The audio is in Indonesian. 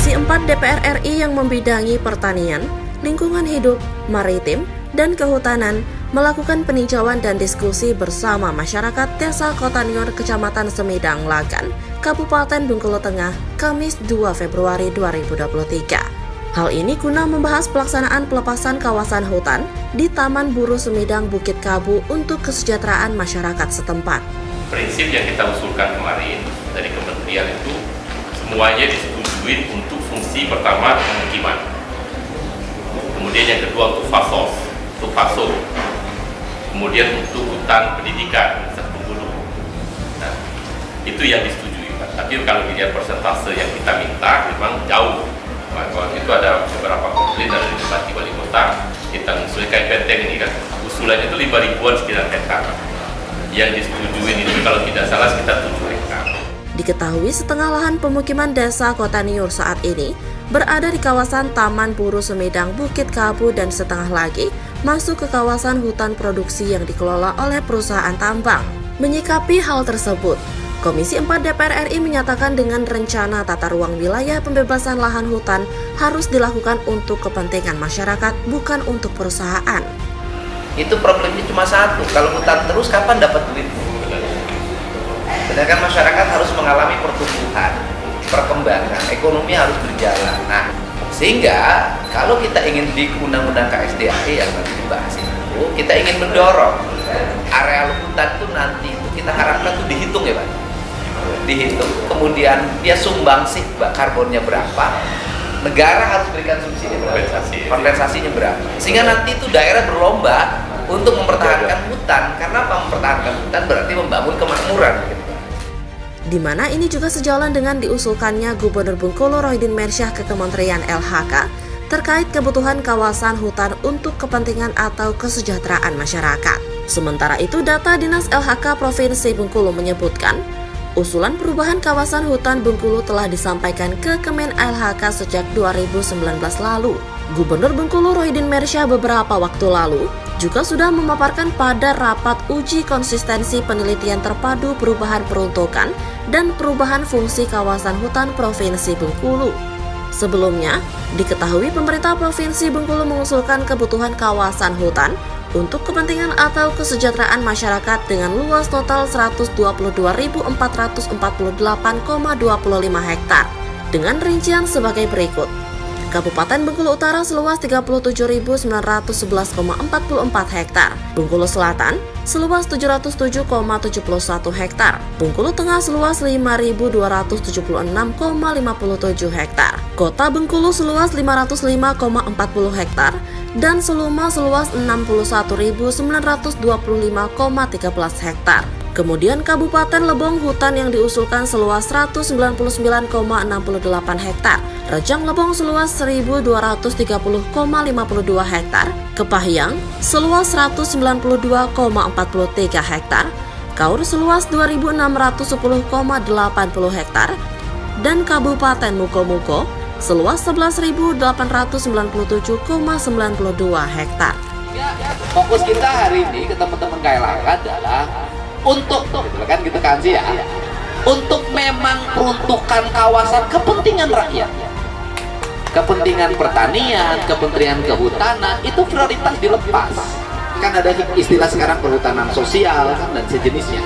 Komisi 4 DPR RI yang membidangi pertanian, lingkungan hidup, maritim, dan kehutanan melakukan peninjauan dan diskusi bersama masyarakat Desa Kotanior, Kecamatan Semidang, Lagan, Kabupaten Bengkulu Tengah, Kamis 2 Februari 2023. Hal ini guna membahas pelaksanaan pelepasan kawasan hutan di Taman Buru Semidang Bukit Kabu untuk kesejahteraan masyarakat setempat. Prinsip yang kita usulkan kemarin dari kementerian itu semuanya disetujui untuk fungsi pertama pemukiman, kemudian yang kedua untuk fasos, untuk faso, kemudian untuk hutan pendidikan, hutan Bengkulu. Nah, itu yang disetujui, Pak. Tapi kalau dilihat persentase yang kita minta memang jauh. Waktu itu ada beberapa komplain dari Bupati Wali Kota, kita mengusulkan Penteng ini kan, usulannya itu 5 ribuan sekitar hektar. Yang disetujui itu kalau tidak salah sekitar 7 hektar. Diketahui setengah lahan pemukiman Desa Kotanior saat ini berada di kawasan Taman Buru Semidang Bukit Kabu dan setengah lagi masuk ke kawasan hutan produksi yang dikelola oleh perusahaan tambang. Menyikapi hal tersebut, Komisi 4 DPR RI menyatakan dengan rencana tata ruang wilayah pembebasan lahan hutan harus dilakukan untuk kepentingan masyarakat, bukan untuk perusahaan. Itu problemnya cuma satu, kalau hutan terus kapan dapat duit? Sedangkan masyarakat harus mengalami pertumbuhan, perkembangan, ekonomi harus berjalan. Nah, sehingga kalau kita ingin di undang-undang KSDAE yang tadi dibahas itu, kita ingin mendorong areal hutan itu nanti itu kita harapkan itu dihitung ya Pak. Dihitung, kemudian dia sumbangsi karbonnya berapa, negara harus berikan subsidi kompensasinya berapa, sehingga nanti itu daerah berlomba untuk mempertahankan hutan. Karena apa? Mempertahankan hutan berarti membangun kemakmuran gitu. Di mana ini juga sejalan dengan diusulkannya Gubernur Bengkulu Rohidin Mersyah ke Kementerian LHK terkait kebutuhan kawasan hutan untuk kepentingan atau kesejahteraan masyarakat. Sementara itu, data Dinas LHK Provinsi Bengkulu menyebutkan usulan perubahan kawasan hutan Bengkulu telah disampaikan ke Kemen LHK sejak 2019 lalu. Gubernur Bengkulu Rohidin Mersyah beberapa waktu lalu juga sudah memaparkan pada rapat uji konsistensi penelitian terpadu perubahan peruntukan dan perubahan fungsi kawasan hutan Provinsi Bengkulu. Sebelumnya, diketahui pemerintah Provinsi Bengkulu mengusulkan kebutuhan kawasan hutan untuk kepentingan atau kesejahteraan masyarakat dengan luas total 122.448,25 hektar dengan rincian sebagai berikut. Kabupaten Bengkulu Utara seluas 37.911,44 hektar, Bengkulu Selatan seluas 707,71 hektar, Bengkulu Tengah seluas 5.276,57 hektar, Kota Bengkulu seluas 505,40 hektar, dan Seluma seluas 61.925,13 hektar. Kemudian Kabupaten Lebong hutan yang diusulkan seluas 199,68 hektar, Rejang Lebong seluas 1.230,52 hektar, Kepahyang seluas 192,43 hektar, Kaur seluas 2.610,80 hektar, dan Kabupaten Mukomuko seluas 11.897,92 hektar. Fokus kita hari ini ke teman-teman KLHK adalah untuk untuk memang peruntukan kawasan kepentingan rakyat, kepentingan pertanian, kepentingan kehutanan itu prioritas dilepas. Kan ada istilah sekarang perhutanan sosial kan, dan sejenisnya.